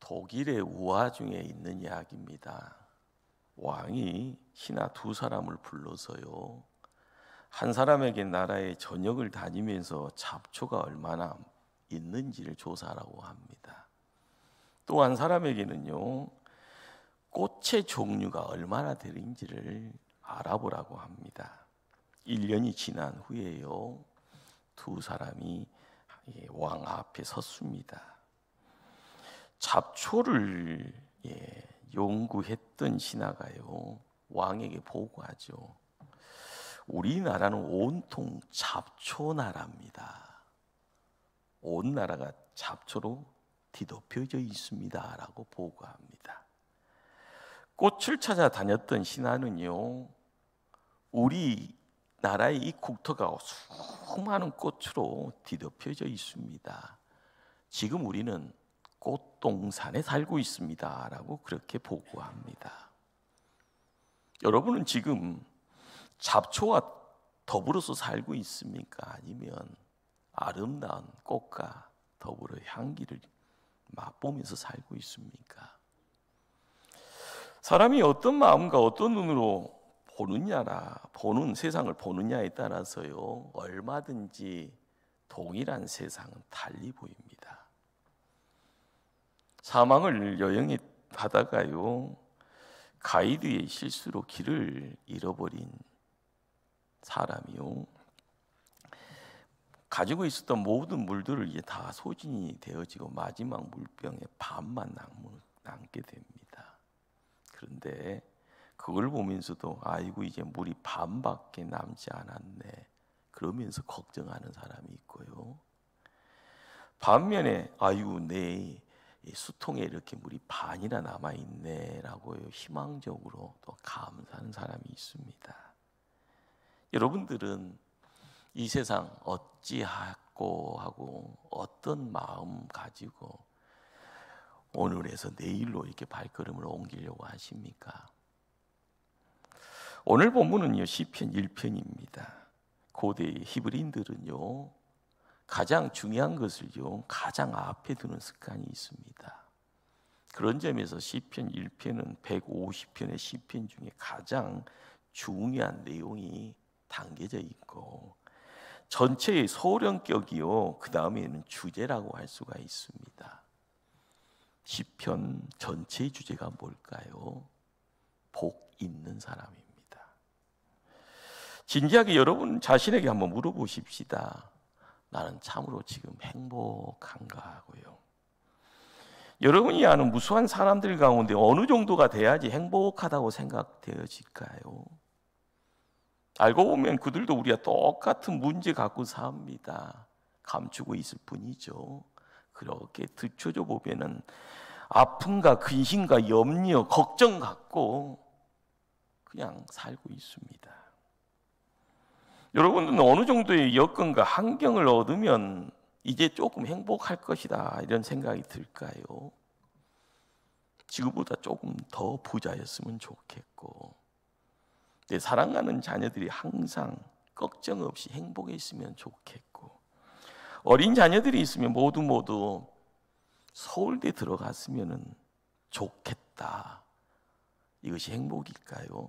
독일의 우화 중에 있는 이야기입니다. 왕이 신하 두 사람을 불러서요, 한 사람에게 나라의 전역을 다니면서 잡초가 얼마나 있는지를 조사하라고 합니다. 또 한 사람에게는요, 꽃의 종류가 얼마나 되는지를 알아보라고 합니다. 1년이 지난 후에요, 두 사람이 왕 앞에 섰습니다. 잡초를 연구했던 신하가요, 왕에게 보고하죠. 우리나라는 온통 잡초 나라입니다. 온 나라가 잡초로 뒤덮여져 있습니다 라고 보고합니다. 꽃을 찾아 다녔던 신하는요, 우리나라의 이 국토가 수많은 꽃으로 뒤덮여져 있습니다. 지금 우리는 꽃동산에 살고 있습니다 라고 그렇게 보고합니다. 여러분은 지금 잡초와 더불어서 살고 있습니까? 아니면 아름다운 꽃과 더불어 향기를 맛보면서 살고 있습니까? 사람이 어떤 마음과 어떤 눈으로 보는 세상을 보느냐에 따라서요, 얼마든지 동일한 세상은 달리 보입니다. 사망을 여행에 가다가요, 가이드의 실수로 길을 잃어버린 사람이요, 가지고 있었던 모든 물들을 이제 다 소진이 되어지고 마지막 물병에 반만 남게 됩니다. 그런데 그걸 보면서도 아이고 이제 물이 반밖에 남지 않았네 그러면서 걱정하는 사람이 있고요, 반면에 아이고 내 수통에 이렇게 물이 반이나 남아있네 라고 희망적으로 또 감사하는 사람이 있습니다. 여러분들은 이 세상 어찌하고 하고 어떤 마음 가지고 오늘에서 내일로 이렇게 발걸음을 옮기려고 하십니까? 오늘 본문은요, 시편 1편입니다. 고대의 히브리인들은요, 가장 중요한 것을요, 가장 앞에 두는 습관이 있습니다. 그런 점에서 시편 1편은 150편의 시편 중에 가장 중요한 내용이 담겨져 있고, 전체의 소령격이요, 그 다음에는 주제라고 할 수가 있습니다. 시편 전체의 주제가 뭘까요? 복 있는 사람입니다. 진지하게 여러분 자신에게 한번 물어보십시다. 나는 참으로 지금 행복한가 하고요. 여러분이 아는 무수한 사람들 가운데 어느 정도가 돼야지 행복하다고 생각되어질까요? 알고 보면 그들도 우리와 똑같은 문제 갖고 삽니다. 감추고 있을 뿐이죠. 그렇게 들춰져 보면은 아픔과 근심과 염려, 걱정 갖고 그냥 살고 있습니다. 여러분은 어느 정도의 여건과 환경을 얻으면 이제 조금 행복할 것이다 이런 생각이 들까요? 지금보다 조금 더 부자였으면 좋겠고, 내 사랑하는 자녀들이 항상 걱정 없이 행복했으면 좋겠고, 어린 자녀들이 있으면 모두 서울대 들어갔으면 좋겠다. 이것이 행복일까요?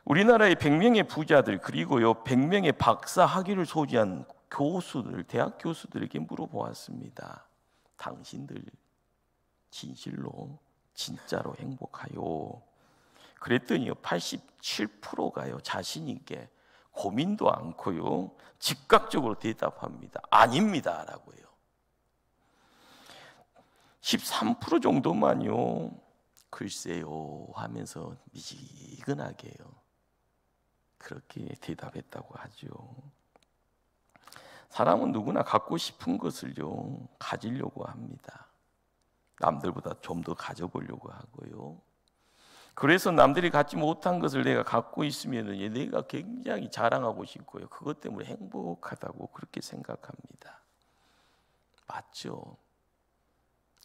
우리나라의 100명의 부자들 그리고요 100명의 박사 학위를 소지한 교수들, 대학 교수들에게 물어보았습니다. 당신들 진실로 진짜로 행복하요? 그랬더니요 87%가요 자신 있게 고민도 않고요 즉각적으로 대답합니다. 아닙니다 라고요. 13% 정도만요 글쎄요 하면서 미지근하게요 그렇게 대답했다고 하죠. 사람은 누구나 갖고 싶은 것을요 가지려고 합니다. 남들보다 좀 더 가져보려고 하고요. 그래서 남들이 갖지 못한 것을 내가 갖고 있으면 내가 굉장히 자랑하고 싶고요. 그것 때문에 행복하다고 그렇게 생각합니다. 맞죠?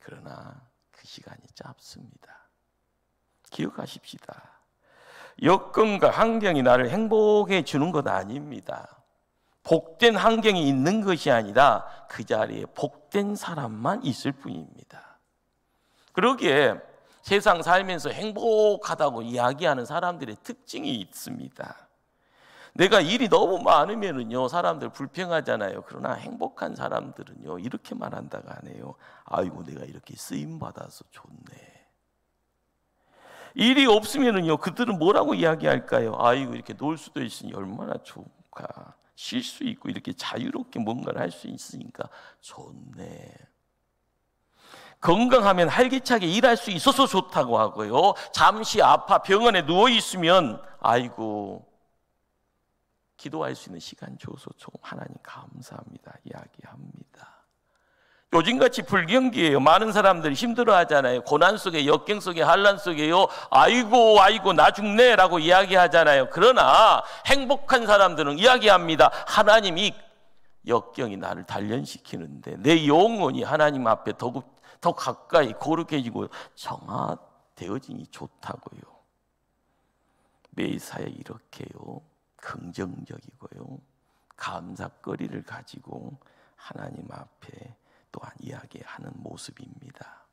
그러나 그 시간이 짧습니다. 기억하십시다. 여건과 환경이 나를 행복해 주는 것 아닙니다. 복된 환경이 있는 것이 아니라 그 자리에 복된 사람만 있을 뿐입니다. 그러기에 세상 살면서 행복하다고 이야기하는 사람들의 특징이 있습니다. 내가 일이 너무 많으면은요, 사람들 불평하잖아요. 그러나 행복한 사람들은요, 이렇게 말한다고 하네요. 아이고, 내가 이렇게 쓰임 받아서 좋네. 일이 없으면은요, 그들은 뭐라고 이야기할까요? 아이고, 이렇게 놀 수도 있으니 얼마나 좋을까. 쉴 수 있고 이렇게 자유롭게 뭔가를 할 수 있으니까 좋네. 건강하면 활기차게 일할 수 있어서 좋다고 하고요. 잠시 아파 병원에 누워 있으면 아이고, 기도할 수 있는 시간 줘서 조금 하나님 감사합니다 이야기합니다. 요즘같이 불경기예요. 많은 사람들이 힘들어하잖아요. 고난 속에, 역경 속에, 환난 속에요. 아이고 아이고 나 죽네라고 이야기하잖아요. 그러나 행복한 사람들은 이야기합니다. 하나님이 역경이 나를 단련시키는데 내 영혼이 하나님 앞에 더 가까이 거룩해지고 정화되어지니 좋다고요. 매사에 이렇게요, 긍정적이고요, 감사거리를 가지고 하나님 앞에 또한 이야기하는 모습입니다.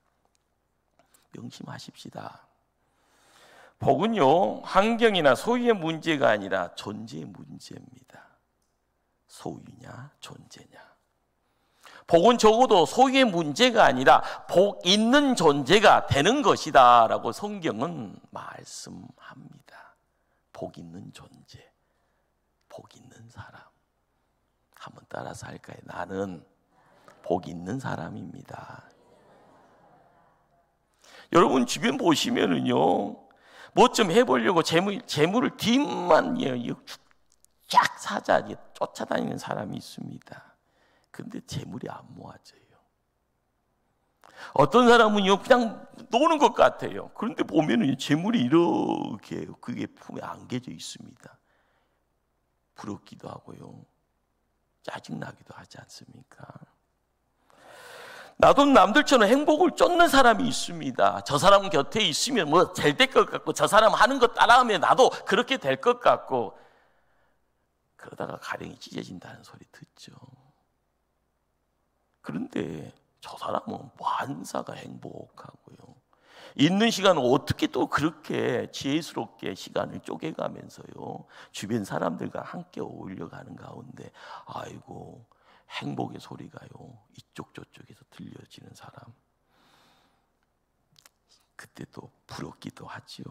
명심하십시다. 복은요, 환경이나 소유의 문제가 아니라 존재의 문제입니다. 소유냐 존재냐. 복은 적어도 소유의 문제가 아니라 복 있는 존재가 되는 것이다 라고 성경은 말씀합니다. 복 있는 존재, 복 있는 사람. 한번 따라서 할까요? 나는 복 있는 사람입니다. 여러분 주변 보시면은요, 뭐 좀 해보려고 재물을 뒷만 쫙 사자 쫓아다니는 사람이 있습니다. 근데 재물이 안 모아져요. 어떤 사람은요 그냥 노는 것 같아요. 그런데 보면은 재물이 이렇게 그게 품에 안겨져 있습니다. 부럽기도 하고요, 짜증나기도 하지 않습니까? 나도 남들처럼 행복을 쫓는 사람이 있습니다. 저 사람 곁에 있으면 뭐 잘 될 것 같고, 저 사람 하는 거 따라하면 나도 그렇게 될 것 같고, 그러다가 가령이 찢어진다는 소리 듣죠. 그런데 저 사람은 만사가 행복하고요, 있는 시간을 어떻게 또 그렇게 지혜스럽게 시간을 쪼개가면서요 주변 사람들과 함께 어울려가는 가운데 아이고 행복의 소리가요 이쪽 저쪽에서 들려지는 사람, 그때 또 부럽기도 하지요.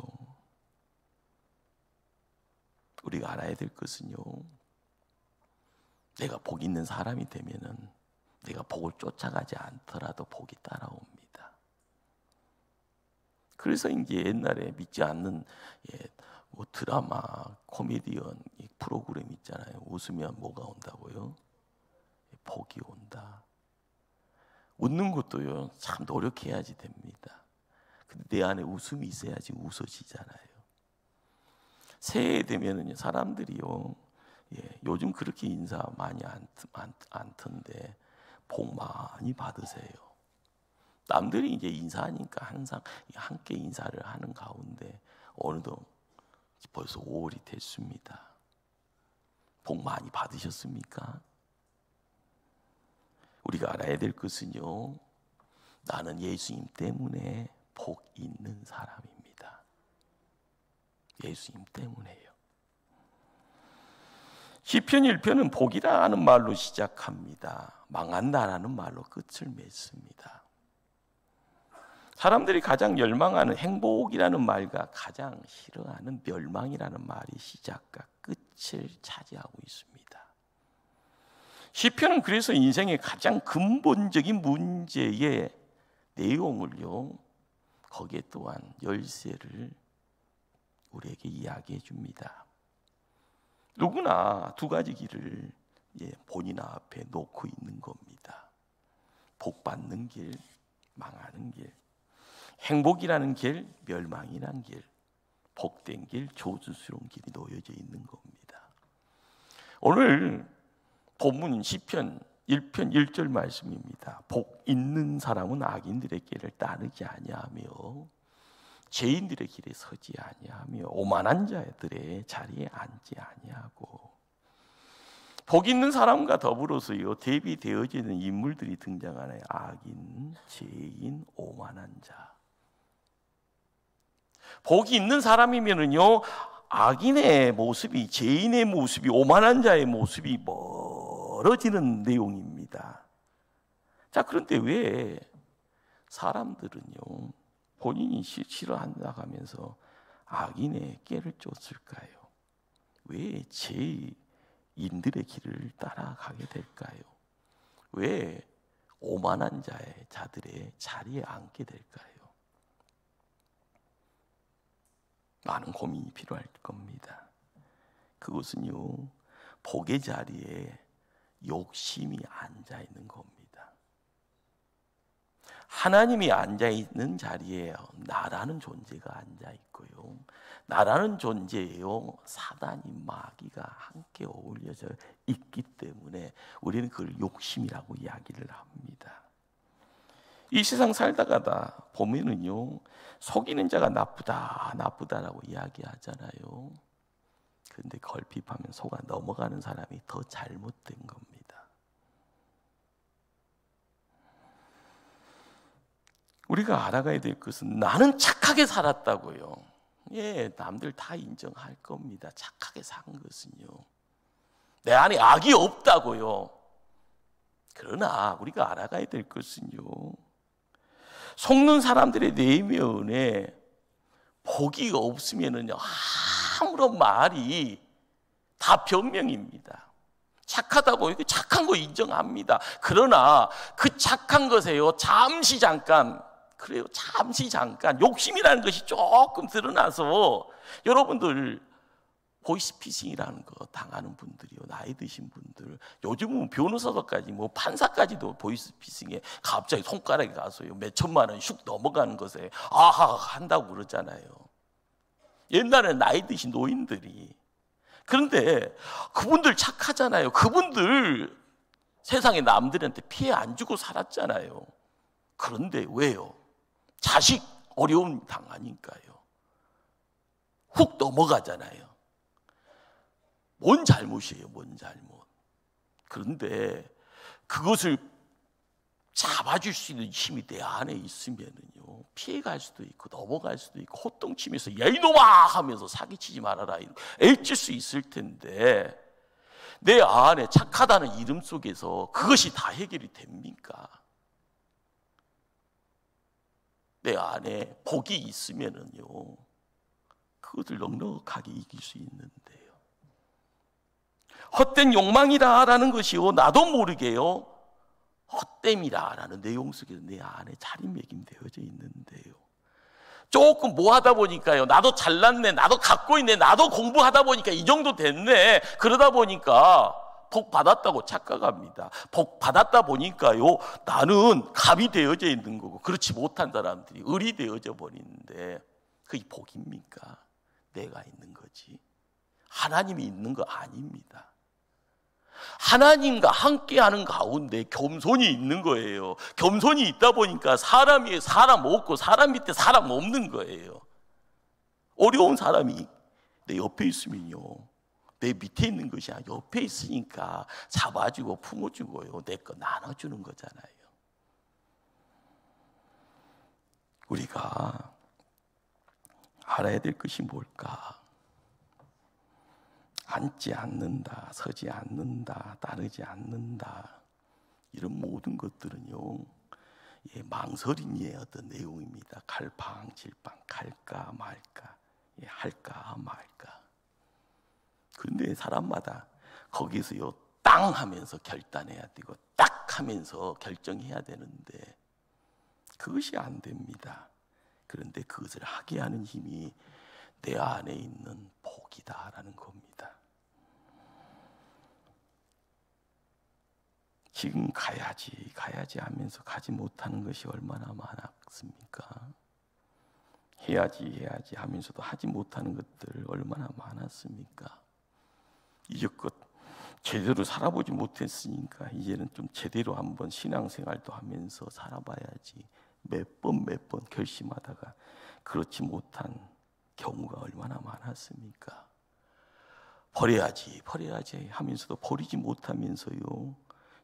우리가 알아야 될 것은요, 내가 복 있는 사람이 되면은 내가 복을 쫓아가지 않더라도 복이 따라옵니다. 그래서 이제 옛날에 믿지 않는 뭐 드라마, 코미디언 프로그램 있잖아요. 웃으면 뭐가 온다고요? 복이 온다. 웃는 것도요 참 노력해야지 됩니다. 근데 내 안에 웃음이 있어야지 웃어지잖아요. 새해 되면은요 사람들이요, 요즘 그렇게 인사 많이 안 턴데 복 많이 받으세요. 남들이 이제 인사하니까 항상 함께 인사를 하는 가운데 어느덧 벌써 5월이 됐습니다. 복 많이 받으셨습니까? 우리가 알아야 될 것은요, 나는 예수님 때문에 복 있는 사람입니다. 예수님 때문에요. 시편 1편은 복이라는 말로 시작합니다. 망한다라는 말로 끝을 맺습니다. 사람들이 가장 열망하는 행복이라는 말과 가장 싫어하는 멸망이라는 말이 시작과 끝을 차지하고 있습니다. 시편은 그래서 인생의 가장 근본적인 문제의 내용을요, 거기에 또한 열쇠를 우리에게 이야기해 줍니다. 누구나 두 가지 길을 본인 앞에 놓고 있는 겁니다. 복 받는 길, 망하는 길. 행복이라는 길, 멸망이라는 길. 복된 길, 조주스러운 길이 놓여져 있는 겁니다. 오늘 본문 시편 1편 1절 말씀입니다. 복 있는 사람은 악인들의 길을 따르지 아니하며 죄인들의 길에 서지 아니하며 오만한 자들의 자리에 앉지 아니하고. 복 있는 사람과 더불어서요 대비되어지는 인물들이 등장하나요? 악인, 죄인, 오만한 자. 복이 있는 사람이면은요 악인의 모습이, 죄인의 모습이, 오만한 자의 모습이 멀어지는 내용입니다. 자, 그런데 왜 사람들은요 본인이 싫어한다 하면서 악인의 꾀를 쫓을까요? 왜 죄인들의 길을 따라가게 될까요? 왜 오만한 자들의 자리에 앉게 될까요? 많은 고민이 필요할 겁니다. 그것은요 복의 자리에 욕심이 앉아 있는 겁니다. 하나님이 앉아 있는 자리에 나라는 존재가 앉아 있고요, 나라는 존재예요 사단이, 마귀가 함께 어울려져 있기 때문에 우리는 그걸 욕심이라고 이야기를 합니다. 이 세상 살다가다 보면은요 속이는 자가 나쁘다라고 이야기하잖아요. 그런데 걸핏하면 속아 넘어가는 사람이 더 잘못된 겁니다. 우리가 알아가야 될 것은 나는 착하게 살았다고요. 예, 남들 다 인정할 겁니다. 착하게 산 것은요. 내 안에 악이 없다고요. 그러나 우리가 알아가야 될 것은요, 속는 사람들의 내면에 복이 없으면은요 아무런 말이 다 변명입니다. 착하다고 이렇게 착한 거 인정합니다. 그러나 그 착한 것에요 잠시 잠깐 욕심이라는 것이 조금 드러나서 여러분들 보이스피싱이라는 거 당하는 분들이요, 나이 드신 분들, 요즘은 변호사까지 판사까지도 보이스피싱에 갑자기 손가락이 가서요 몇 천만 원 슉 넘어가는 것에 아하 한다고 그러잖아요. 옛날에는 나이 드신 노인들이. 그런데 그분들 착하잖아요. 그분들 세상에 남들한테 피해 안 주고 살았잖아요. 그런데 왜요? 자식 어려움 당하니까요 훅 넘어가잖아요. 뭔 잘못이에요, 뭔 잘못. 그런데 그것을 잡아줄 수 있는 힘이 내 안에 있으면은요 피해갈 수도 있고 넘어갈 수도 있고 호통치면서 야 이놈아 하면서 사기치지 말아라 애칠 수 있을 텐데, 내 안에 착하다는 이름 속에서 그것이 다 해결이 됩니까? 내 안에 복이 있으면은요 그것을 넉넉하게 이길 수 있는데요, 헛된 욕망이다라는 것이요 나도 모르게요 헛됨이다라는 내용 속에서 내 안에 자리매김되어져 있는데요, 조금 뭐 하다 보니까요 나도 잘났네, 나도 갖고 있네, 나도 공부하다 보니까 이 정도 됐네, 그러다 보니까 복 받았다고 착각합니다. 복 받았다 보니까요 나는 갑이 되어져 있는 거고, 그렇지 못한 사람들이 을이 되어져 버리는데 그게 복입니까? 내가 있는 거지 하나님이 있는 거 아닙니다. 하나님과 함께하는 가운데 겸손이 있는 거예요. 겸손이 있다 보니까 사람 위에 사람 없고 사람 밑에 사람 없는 거예요. 어려운 사람이 내 옆에 있으면요 내 밑에 있는 것이 아니라 옆에 있으니까 잡아주고 품어주고요 내 거 나눠주는 거잖아요. 우리가 알아야 될 것이 뭘까? 앉지 않는다, 서지 않는다, 따르지 않는다, 이런 모든 것들은요 망설임의 어떤 내용입니다. 갈팡질팡, 갈까 말까, 할까 말까. 그런데 사람마다 거기서요 땅 하면서 결단해야 되고 딱 하면서 결정해야 되는데 그것이 안 됩니다. 그런데 그것을 하게 하는 힘이 내 안에 있는 복이다라는 겁니다. 지금 가야지 하면서 가지 못하는 것이 얼마나 많았습니까? 해야지 하면서도 하지 못하는 것들 얼마나 많았습니까? 이제껏 제대로 살아보지 못했으니까 이제는 좀 제대로 한번 신앙생활도 하면서 살아봐야지 몇 번 결심하다가 그렇지 못한 경우가 얼마나 많았습니까? 버려야지 하면서도 버리지 못하면서요,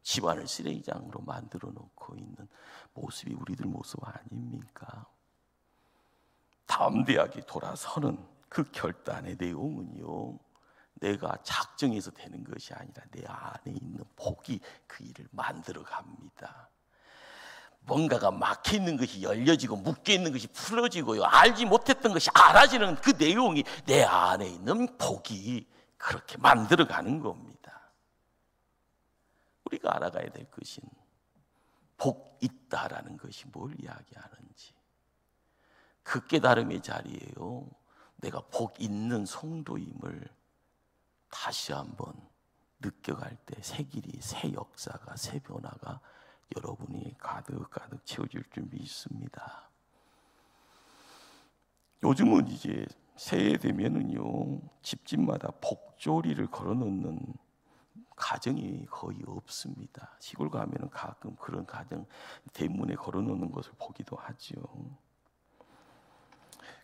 집안을 쓰레기장으로 만들어 놓고 있는 모습이 우리들 모습 아닙니까? 담대하게 돌아서는 그 결단의 내용은요, 내가 작정해서 되는 것이 아니라 내 안에 있는 복이 그 일을 만들어 갑니다. 뭔가가 막혀 있는 것이 열려지고 묶여 있는 것이 풀어지고요, 알지 못했던 것이 알아지는 그 내용이 내 안에 있는 복이 그렇게 만들어 가는 겁니다. 우리가 알아가야 될 것은 복 있다라는 것이 뭘 이야기하는지, 그 깨달음의 자리에요, 내가 복 있는 성도임을 다시 한번 느껴갈 때 새 길이, 새 역사가, 새 변화가 여러분이 가득가득 채워질 줄 믿습니다. 요즘은 이제 새해 되면은요, 집집마다 복조리를 걸어놓는 가정이 거의 없습니다. 시골 가면은 가끔 그런 가정 대문에 걸어놓는 것을 보기도 하죠.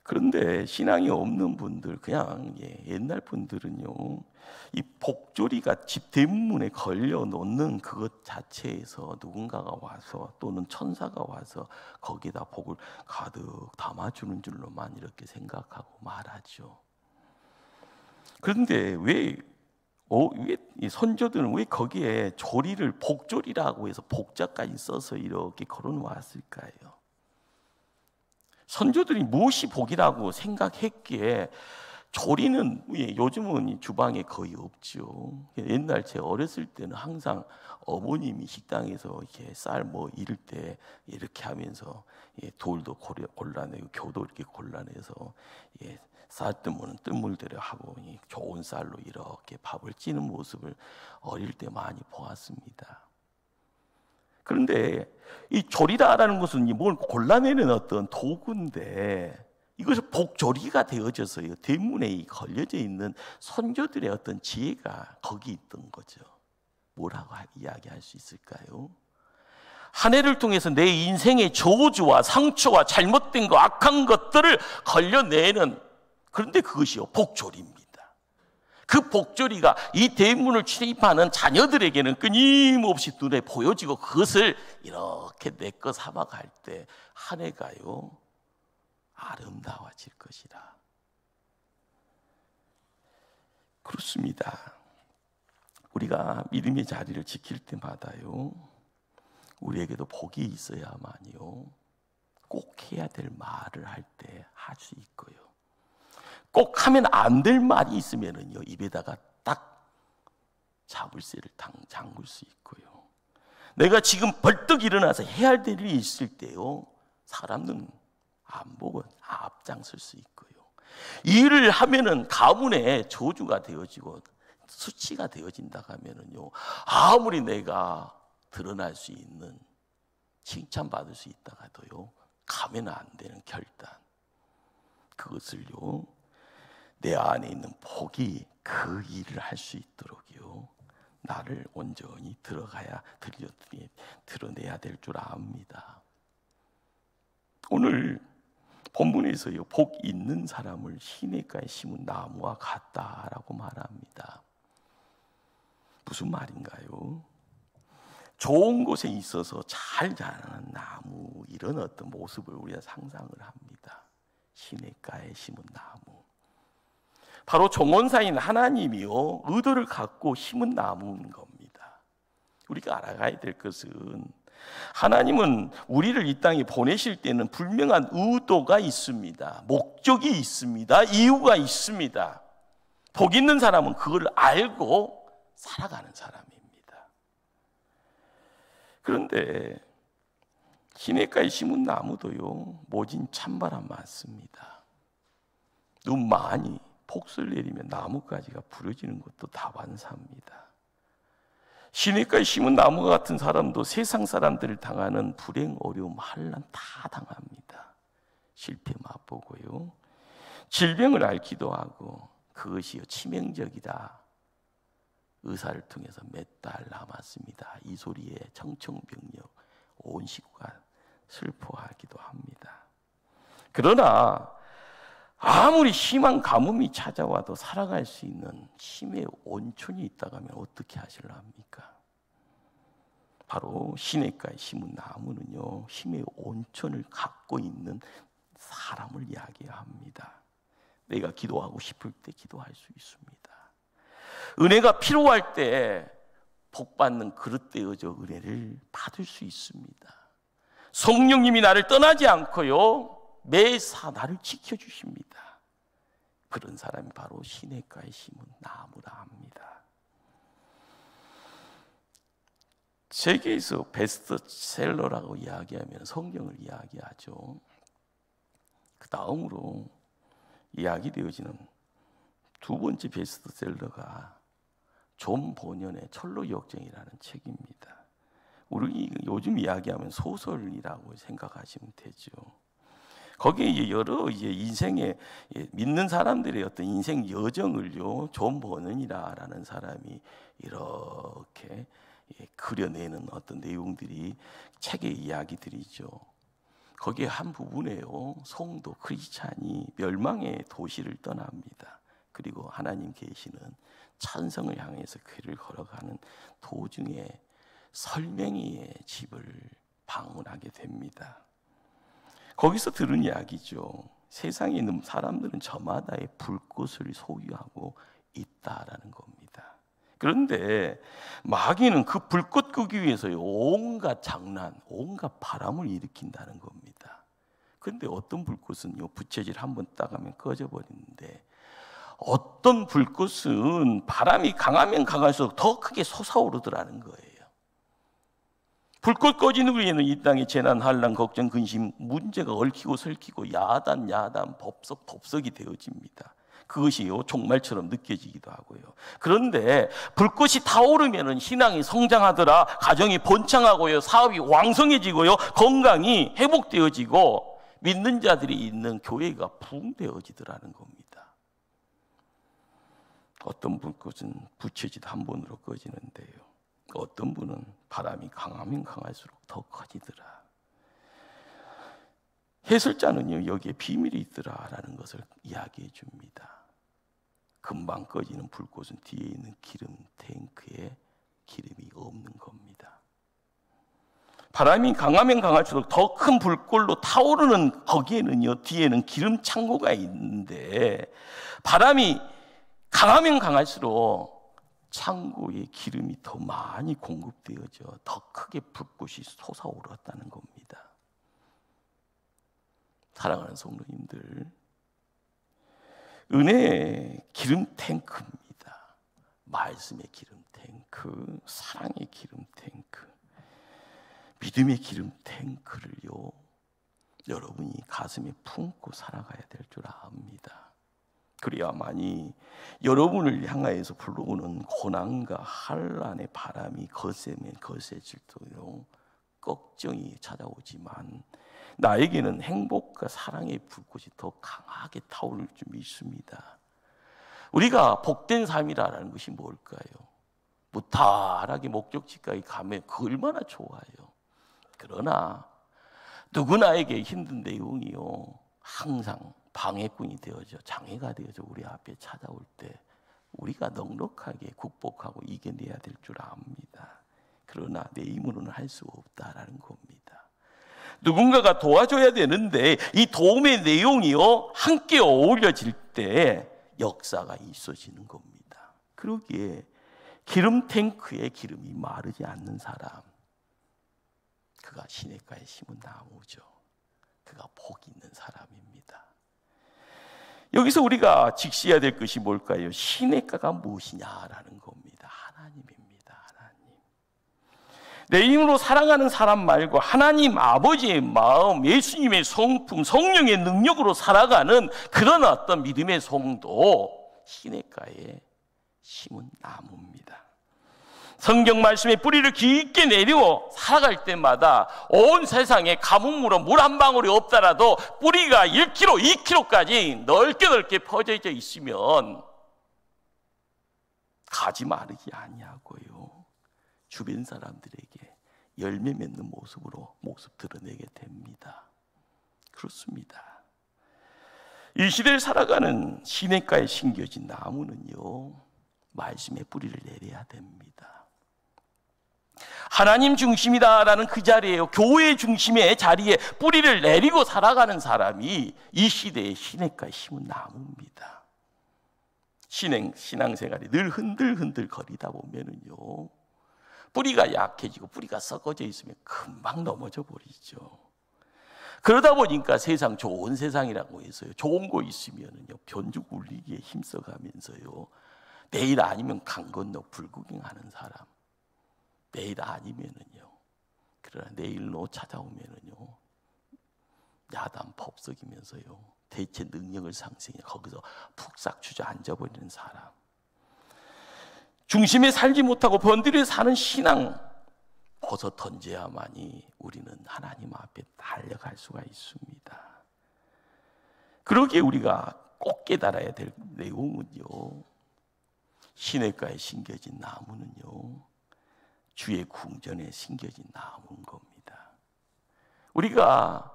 그런데 신앙이 없는 분들, 그냥 옛날 분들은요, 이 복조리가 집 대문에 걸려 놓는 그것 자체에서 누군가가 와서 또는 천사가 와서 거기다 복을 가득 담아주는 줄로만 이렇게 생각하고 말하죠. 그런데 왜 이 선조들은 왜 거기에 조리를 복조리라고 해서 복자까지 써서 이렇게 걸어 놓았을까요? 선조들이 무엇이 복이라고 생각했기에, 조리는 요즘은 주방에 거의 없죠. 옛날 제 어렸을 때는 항상 어머님이 식당에서 이렇게 쌀 뭐 이럴 때 이렇게 하면서 돌도 골라내고 겨도 이렇게 골라내서 쌀 뜨면 뜬물대로 하고 좋은 쌀로 이렇게 밥을 찌는 모습을 어릴 때 많이 보았습니다. 그런데 이 조리라라는 것은 뭘 골라내는 어떤 도구인데, 이것이 복조리가 되어져서요, 대문에 걸려져 있는 선조들의 어떤 지혜가 거기 있던 거죠. 뭐라고 이야기할 수 있을까요? 한 해를 통해서 내 인생의 저주와 상처와 잘못된 거, 악한 것들을 걸려내는, 그런데 그것이요, 복조리입니다. 그 복조리가 이 대문을 출입하는 자녀들에게는 끊임없이 눈에 보여지고, 그것을 이렇게 내 것 삼아갈 때 한 해가요, 아름다워질 것이라. 그렇습니다. 우리가 믿음의 자리를 지킬 때마다요, 우리에게도 복이 있어야만요, 꼭 해야 될 말을 할 때 할 수 있고요, 꼭 하면 안 될 말이 있으면은요, 입에다가 딱 자물쇠를 잠글 수 있고요, 내가 지금 벌떡 일어나서 해야 할 일이 있을 때요, 사람은 안 보고 앞장설 수 있고요, 일을 하면은 가문의 저주가 되어지고 수치가 되어진다 하면은요, 아무리 내가 드러날 수 있는, 칭찬받을 수 있다가도요, 가면 안 되는 결단, 그것을요, 내 안에 있는 복이 그 일을 할 수 있도록요, 나를 온전히 드러내야 될 줄 압니다. 오늘 본문에서요, 복 있는 사람을 시냇가에 심은 나무와 같다라고 말합니다. 무슨 말인가요? 좋은 곳에 있어서 잘 자라는 나무, 이런 어떤 모습을 우리가 상상을 합니다. 시냇가에 심은 나무, 바로 종원사인 하나님이요, 의도를 갖고 심은 나무인 겁니다. 우리가 알아가야 될 것은, 하나님은 우리를 이 땅에 보내실 때는 분명한 의도가 있습니다. 목적이 있습니다. 이유가 있습니다. 복 있는 사람은 그걸 알고 살아가는 사람입니다. 그런데 시냇가에 심은 나무도요, 모진 찬바람 맞습니다. 눈 많이 폭설 내리면 나무가지가 부러지는 것도 다반사입니다. 시냇가에 심은 나무 같은 사람도 세상 사람들을 당하는 불행, 어려움, 환난 다 당합니다. 실패 맛보고요, 질병을 앓기도 하고, 그것이 치명적이다, 의사를 통해서 몇 달 남았습니다, 이 소리에 청청병력 온 식구가 슬퍼하기도 합니다. 그러나 아무리 심한 가뭄이 찾아와도 살아갈 수 있는 힘의 온천이 있다고 하면 어떻게 하실라 합니까? 바로 시냇가에 심은 나무는요, 힘의 온천을 갖고 있는 사람을 이야기합니다. 내가 기도하고 싶을 때 기도할 수 있습니다. 은혜가 필요할 때 복받는 그릇 되어져 은혜를 받을 수 있습니다. 성령님이 나를 떠나지 않고요, 매사 나를 지켜주십니다. 그런 사람이 바로 시냇가에 심은 나무라 합니다. 세계에서 베스트셀러라고 이야기하면 성경을 이야기하죠. 그 다음으로 이야기되어지는 두 번째 베스트셀러가 존 버년의 철로 역정이라는 책입니다. 우리 요즘 이야기하면 소설이라고 생각하시면 되죠. 거기에 여러 인생의 믿는 사람들의 어떤 인생 여정을요, 존 버넌이라는 사람이 이렇게 그려내는 어떤 내용들이 책의 이야기들이죠. 거기에 한 부분에요, 성도 크리스찬이 멸망의 도시를 떠납니다. 그리고 하나님 계시는 천성을 향해서 길을 걸어가는 도중에 설명이의 집을 방문하게 됩니다. 거기서 들은 이야기죠. 세상에 있는 사람들은 저마다의 불꽃을 소유하고 있다라는 겁니다. 그런데 마귀는 그 불꽃 끄기 위해서 온갖 장난, 온갖 바람을 일으킨다는 겁니다. 그런데 어떤 불꽃은요, 부채질 한번 따가면 꺼져버리는데, 어떤 불꽃은 바람이 강하면 강할수록 더 크게 솟아오르더라는 거예요. 불꽃 꺼지는 후에는 이 땅의 재난, 환난, 걱정, 근심, 문제가 얽히고 설키고 야단, 법석이 되어집니다. 그것이요, 종말처럼 느껴지기도 하고요. 그런데 불꽃이 타오르면 신앙이 성장하더라, 가정이 번창하고요, 사업이 왕성해지고요, 건강이 회복되어지고 믿는 자들이 있는 교회가 부흥되어지더라는 겁니다. 어떤 불꽃은 부채짓 한 번으로 꺼지는데요, 어떤 분은 바람이 강하면 강할수록 더 커지더라. 해설자는요, 여기에 비밀이 있더라라는 것을 이야기해 줍니다. 금방 꺼지는 불꽃은 뒤에 있는 기름 탱크에 기름이 없는 겁니다. 바람이 강하면 강할수록 더 큰 불꽃로 타오르는 거기에는요, 뒤에는 기름 창고가 있는데, 바람이 강하면 강할수록 창고에 기름이 더 많이 공급되어져 더 크게 불꽃이 솟아오르었다는 겁니다. 사랑하는 성도님들, 은혜의 기름 탱크입니다. 말씀의 기름 탱크, 사랑의 기름 탱크, 믿음의 기름 탱크를요, 여러분이 가슴에 품고 살아가야 될 줄 압니다. 그래야만이 여러분을 향하여서 불러오는 고난과 환난의 바람이 거세면 거세질도요, 걱정이 찾아오지만 나에게는 행복과 사랑의 불꽃이 더 강하게 타오를 줄 믿습니다. 우리가 복된 삶이라는 것이 뭘까요? 무탈하게 목적지까지 가면 그 얼마나 좋아요. 그러나 누구나에게 힘든 내용이요, 항상 방해꾼이 되어져, 장애가 되어져 우리 앞에 찾아올 때 우리가 넉넉하게 극복하고 이겨내야 될 줄 압니다. 그러나 내 힘으로는 할 수 없다라는 겁니다. 누군가가 도와줘야 되는데 이 도움의 내용이요, 함께 어울려질 때 역사가 있어지는 겁니다. 그러기에 기름 탱크에 기름이 마르지 않는 사람, 그가 시냇가에 심은 나무죠. 그가 복 있는 사람입니다. 여기서 우리가 직시해야 될 것이 뭘까요? 시냇가가 무엇이냐라는 겁니다. 하나님입니다. 하나님. 내 힘으로 사랑하는 사람 말고 하나님 아버지의 마음, 예수님의 성품, 성령의 능력으로 살아가는 그런 어떤 믿음의 성도, 시냇가에 심은 나무입니다. 성경 말씀의 뿌리를 깊게 내리고 살아갈 때마다 온 세상에 가뭄으로 물 한 방울이 없더라도 뿌리가 1km, 2km까지 넓게 퍼져 있으면 가지 마르지 아니하고요, 주변 사람들에게 열매 맺는 모습 드러내게 됩니다. 그렇습니다. 이 시대를 살아가는 시냇가에 심겨진 나무는요, 말씀의 뿌리를 내려야 됩니다. 하나님 중심이다라는 그 자리에요, 교회 중심의 자리에 뿌리를 내리고 살아가는 사람이 이 시대의 시냇가에 심은 나무입니다. 신앙생활이 늘 흔들흔들 거리다 보면은요, 뿌리가 약해지고 뿌리가 썩어져 있으면 금방 넘어져 버리죠. 그러다 보니까 세상, 좋은 세상이라고 해서요, 좋은 거 있으면은요 변죽 울리기에 힘써가면서요, 내일 아니면 강 건너 불구경하는 사람, 내일 아니면은요, 그러나 내일로 찾아오면은요 야단 법석이면서요 대체 능력을 상승해 거기서 푹싹 주저앉아버리는 사람, 중심에 살지 못하고 변두리에 사는 신앙 벗어 던져야만이 우리는 하나님 앞에 달려갈 수가 있습니다. 그러기에 우리가 꼭 깨달아야 될 내용은요, 시냇가에 심겨진 나무는요 주의 궁전에 심겨진 나무인 겁니다. 우리가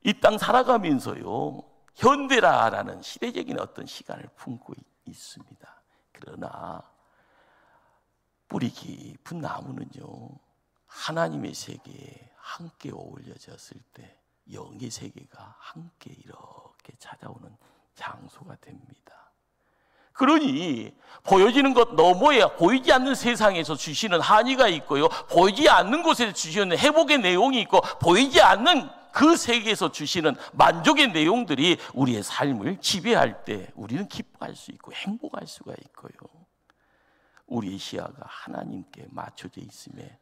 이 땅 살아가면서요 현대라라는 시대적인 어떤 시간을 품고 있습니다. 그러나 뿌리 깊은 나무는요 하나님의 세계에 함께 어울려졌을 때 영의 세계가 함께 이렇게 찾아오는 장소가 됩니다. 그러니 보여지는 것 너머에 보이지 않는 세상에서 주시는 한의가 있고요, 보이지 않는 곳에서 주시는 회복의 내용이 있고, 보이지 않는 그 세계에서 주시는 만족의 내용들이 우리의 삶을 지배할 때 우리는 기뻐할 수 있고 행복할 수가 있고요, 우리의 시야가 하나님께 맞춰져 있음에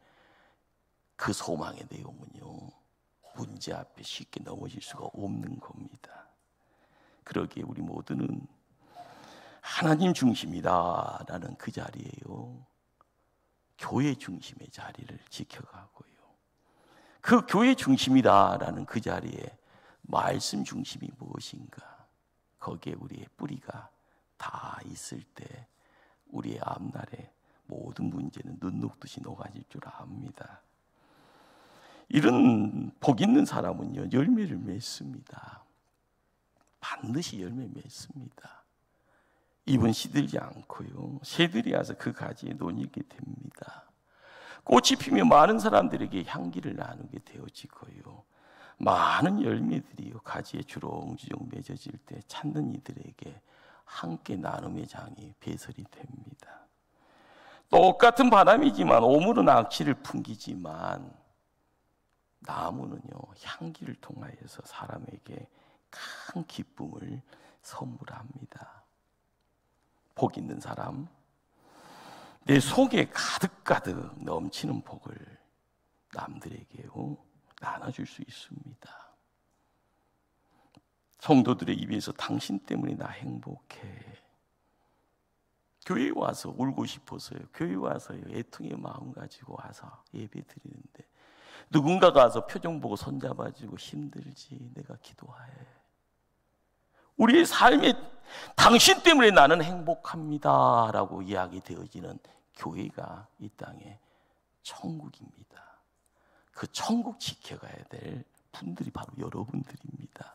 그 소망의 내용은요 문제 앞에 쉽게 넘어질 수가 없는 겁니다. 그러기에 우리 모두는 하나님 중심이다라는 그 자리에요 교회 중심의 자리를 지켜가고요, 그 교회 중심이다라는 그 자리에 말씀 중심이 무엇인가, 거기에 우리의 뿌리가 다 있을 때 우리의 앞날에 모든 문제는 눈 녹듯이 녹아질 줄 압니다. 이런 복 있는 사람은요 열매를 맺습니다. 반드시 열매 맺습니다. 잎은 시들지 않고요 새들이 와서 그 가지에 논이게 됩니다. 꽃이 피며 많은 사람들에게 향기를 나누게 되어지고요, 많은 열매들이요 가지에 주렁주렁 맺어질 때 찾는 이들에게 함께 나눔의 장이 배설이 됩니다. 똑같은 바람이지만 오물은 악취를 풍기지만 나무는요 향기를 통하여서 사람에게 큰 기쁨을 선물합니다. 복 있는 사람, 내 속에 가득가득 넘치는 복을 남들에게요 나눠줄 수 있습니다. 성도들의 입에서 당신 때문에 나 행복해, 교회에 와서 울고 싶어서요, 교회에 와서요 애통의 마음 가지고 와서 예배 드리는데 누군가가 와서 표정 보고 손잡아주고 힘들지 내가 기도해, 우리의 삶에 당신 때문에 나는 행복합니다 라고 이야기되어지는 교회가 이 땅의 천국입니다. 그 천국 지켜가야 될 분들이 바로 여러분들입니다.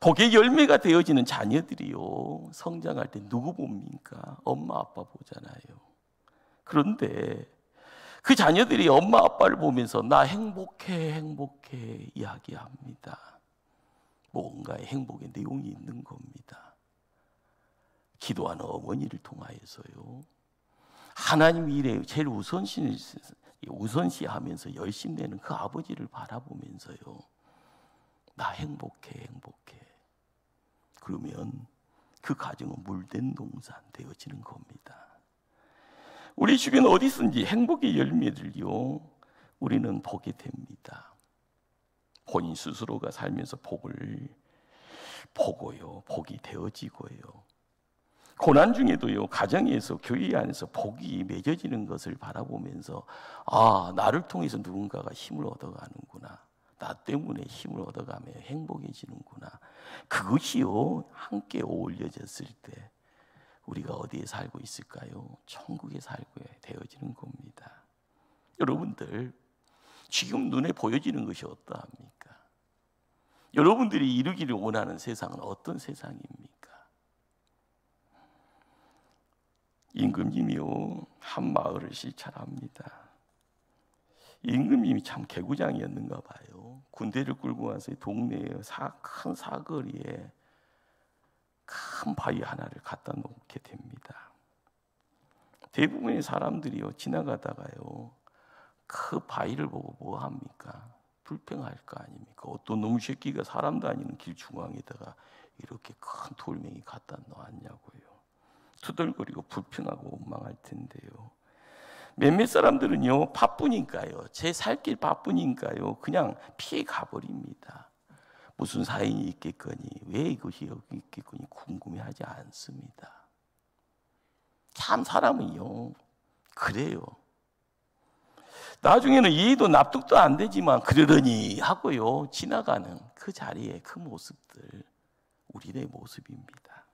복의 열매가 되어지는 자녀들이요 성장할 때 누구 봅니까? 엄마 아빠 보잖아요. 그런데 그 자녀들이 엄마 아빠를 보면서 나 행복해 행복해 이야기합니다. 뭔가의 행복의 내용이 있는 겁니다. 기도하는 어머니를 통하여서요 하나님 일에 제일 우선시하면서 열심히 내는 그 아버지를 바라보면서요 나 행복해 행복해, 그러면 그 가정은 물된 동산 되어지는 겁니다. 우리 주변 어디든지 행복의 열매들요 우리는 보게 됩니다. 본인 스스로가 살면서 복을 보고요 복이 되어지고요, 고난 중에도요 가정에서 교회 안에서 복이 맺어지는 것을 바라보면서 아 나를 통해서 누군가가 힘을 얻어가는구나, 나 때문에 힘을 얻어가며 행복해지는구나, 그것이요 함께 어울려졌을 때 우리가 어디에 살고 있을까요? 천국에 살고 되어지는 겁니다. 여러분들 지금 눈에 보여지는 것이 어떠합니까? 여러분들이 이루기를 원하는 세상은 어떤 세상입니까? 임금님이요, 한 마을을 실찰합니다. 임금님이 참 개구장이었는가 봐요. 군대를 끌고 와서 동네에 큰 사거리에 큰 바위 하나를 갖다 놓게 됩니다. 대부분의 사람들이요, 지나가다가요, 그 바위를 보고 뭐 합니까? 불평할 거 아닙니까? 어떤 놈 새끼가 사람 다니는 길 중앙에다가 이렇게 큰 돌멩이 갖다 놓았냐고요. 투덜거리고 불평하고 원망할 텐데요. 몇몇 사람들은요, 바쁘니까요, 제 살 길 바쁘니까요, 그냥 피해 가버립니다. 무슨 사연이 있겠거니, 왜 이것이 여기 있겠거니 궁금해하지 않습니다. 참 사람은요, 그래요. 나중에는 이해도 납득도 안 되지만 그러더니 하고요, 지나가는 그 자리에 그 모습들, 우리의 모습입니다.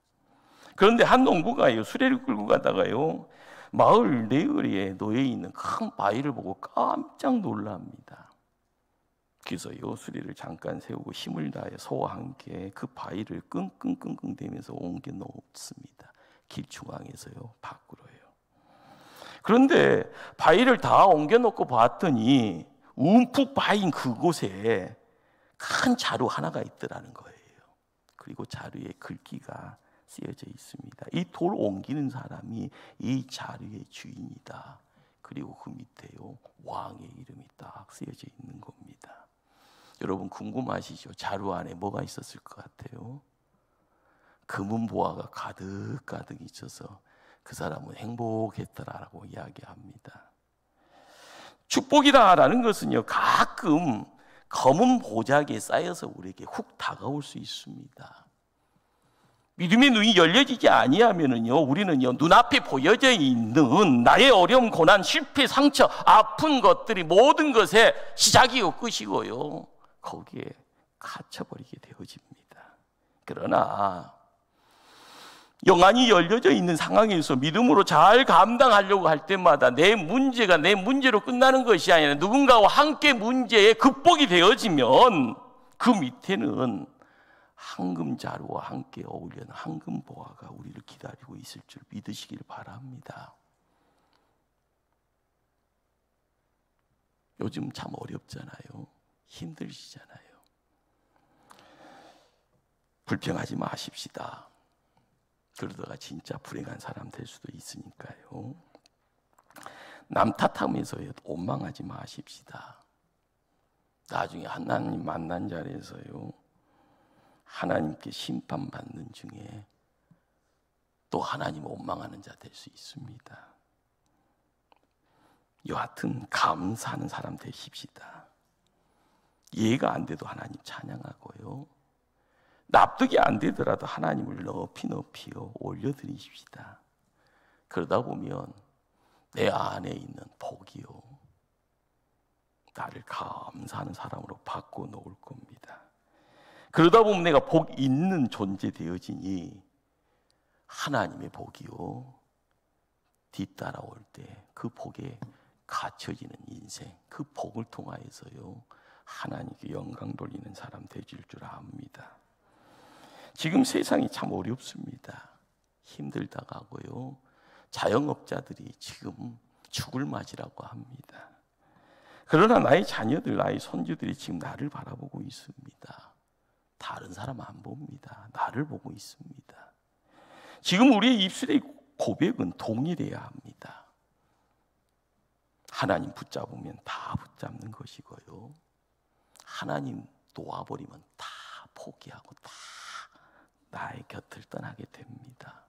그런데 한 농부가요, 수레를 끌고 가다가요, 마을 내거리에 놓여 있는 큰 바위를 보고 깜짝 놀랍니다. 그래서요, 수레를 잠깐 세우고 힘을 다해 소와 함께 그 바위를 끙끙끙끙 대면서 옮겨 놓습니다. 길 중앙에서요, 밖으로요. 그런데 바위를 다 옮겨 놓고 봤더니 움푹 파인 그곳에 큰 자루 하나가 있더라는 거예요. 그리고 자루에 글귀가 쓰여져 있습니다. 이 돌 옮기는 사람이 이 자루의 주인이다. 그리고 그 밑에요, 왕의 이름이 딱 쓰여져 있는 겁니다. 여러분 궁금하시죠? 자루 안에 뭐가 있었을 것 같아요? 금은보화가 가득 있어서 그 사람은 행복했더라라고 이야기합니다. 축복이다라는 것은요, 가끔 검은 보자기에 쌓여서 우리에게 훅 다가올 수 있습니다. 믿음의 눈이 열려지지 아니하면은요, 우리는요, 눈앞에 보여져 있는 나의 어려움, 고난, 실패, 상처, 아픈 것들이 모든 것의 시작이고 끝이고요, 거기에 갇혀버리게 되어집니다. 그러나 영안이 열려져 있는 상황에서 믿음으로 잘 감당하려고 할 때마다 내 문제가 내 문제로 끝나는 것이 아니라 누군가와 함께 문제에 극복이 되어지면 그 밑에는 황금자루와 함께 어울리는 황금보화가 우리를 기다리고 있을 줄 믿으시길 바랍니다. 요즘 참 어렵잖아요. 힘드시잖아요. 불평하지 마십시다. 그러다가 진짜 불행한 사람 될 수도 있으니까요. 남 탓하면서요, 원망하지 마십시다. 나중에 하나님 만난 자리에서요, 하나님께 심판받는 중에 또 하나님 원망하는 자 될 수 있습니다. 여하튼 감사하는 사람 되십시다. 이해가 안 돼도 하나님 찬양하고요, 납득이 안 되더라도 하나님을 높이요 올려드리십시다. 그러다 보면 내 안에 있는 복이요, 나를 감사하는 사람으로 바꿔놓을 겁니다. 그러다 보면 내가 복 있는 존재 되어지니 하나님의 복이요, 뒤따라올 때 그 복에 갇혀지는 인생, 그 복을 통하여서요, 하나님께 영광 돌리는 사람 되질 줄 압니다. 지금 세상이 참 어렵습니다. 힘들다가고요, 자영업자들이 지금 죽을 맞이라고 합니다. 그러나 나의 자녀들, 나의 손주들이 지금 나를 바라보고 있습니다. 다른 사람 안 봅니다. 나를 보고 있습니다. 지금 우리의 입술의 고백은 동일해야 합니다. 하나님 붙잡으면 다 붙잡는 것이고요, 하나님 놓아버리면 다 포기하고 다 나의 곁을 떠나게 됩니다.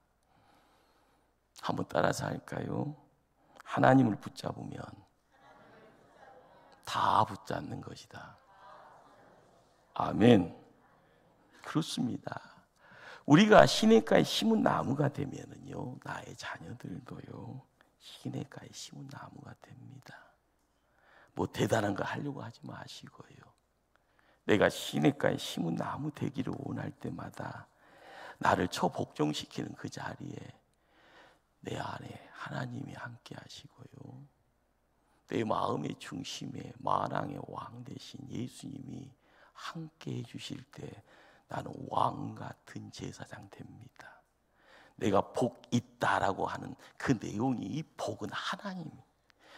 한번 따라서 할까요? 하나님을 붙잡으면 다 붙잡는 것이다. 아멘. 그렇습니다. 우리가 시냇가에 심은 나무가 되면은요, 나의 자녀들도요, 시냇가에 심은 나무가 됩니다. 뭐 대단한 거 하려고 하지 마시고요, 내가 시냇가에 심은 나무 되기를 원할 때마다 나를 처복종시키는 그 자리에 내 안에 하나님이 함께 하시고요, 내 마음의 중심에 만왕의 왕 되신 예수님이 함께 해주실 때 나는 왕 같은 제사장 됩니다. 내가 복 있다라고 하는 그 내용이, 이 복은 하나님,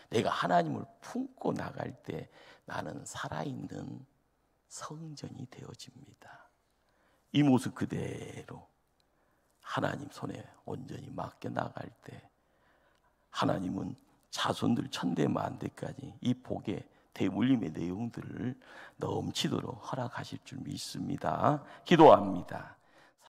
내가 하나님을 품고 나갈 때 나는 살아있는 성전이 되어집니다. 이 모습 그대로 하나님 손에 온전히 맡겨 나갈 때 하나님은 자손들 천대 만대까지 이 복의 대물림의 내용들을 넘치도록 허락하실 줄 믿습니다. 기도합니다.